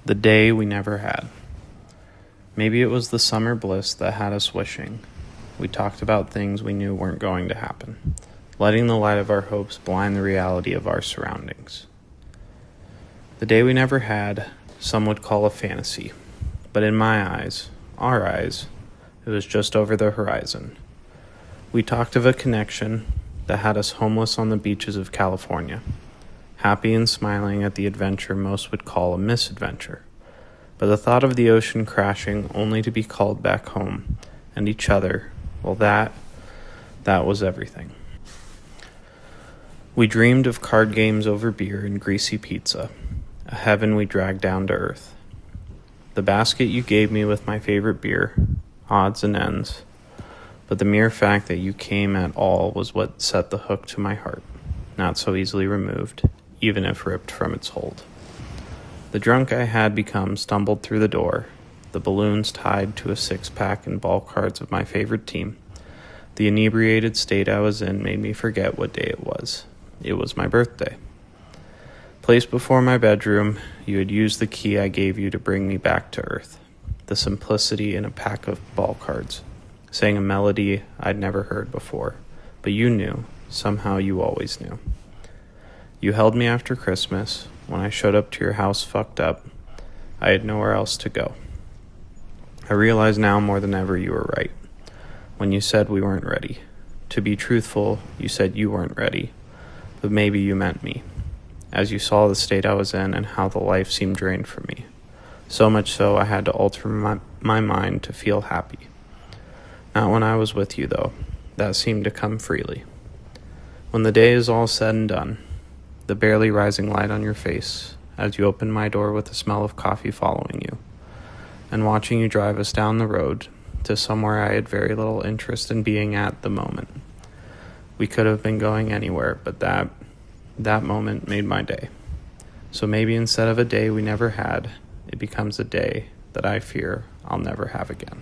The day we never had. Maybe it was the summer bliss that had us wishing. We talked about things we knew weren't going to happen, letting the light of our hopes blind the reality of our surroundings. The day we never had, some would call a fantasy, but in my eyes, our eyes, it was just over the horizon. We talked of a connection that had us homeless on the beaches of California, happy and smiling at the adventure most would call a misadventure. But the thought of the ocean crashing only to be called back home, and each other, well that was everything. We dreamed of card games over beer and greasy pizza, a heaven we dragged down to earth. The basket you gave me with my favorite beer, odds and ends, but the mere fact that you came at all was what set the hook to my heart, not so easily removed, even if ripped from its hold. The drunk I had become stumbled through the door, the balloons tied to a six-pack and ball cards of my favorite team. The inebriated state I was in made me forget what day it was. It was my birthday. Placed before my bedroom, you had used the key I gave you to bring me back to earth. The simplicity in a pack of ball cards, sang a melody I'd never heard before, but you knew, somehow you always knew. You held me after Christmas. When I showed up to your house fucked up, I had nowhere else to go. I realize now more than ever you were right. When you said we weren't ready. To be truthful, you said you weren't ready, but maybe you meant me. As you saw the state I was in and how the life seemed drained from me. So much so I had to alter my mind to feel happy. Not when I was with you, though. That seemed to come freely. When the day is all said and done, the barely rising light on your face as you open my door with the smell of coffee following you, and watching you drive us down the road to somewhere I had very little interest in being at the moment. We could have been going anywhere, but that moment made my day. So maybe instead of a day we never had, it becomes a day that I fear I'll never have again.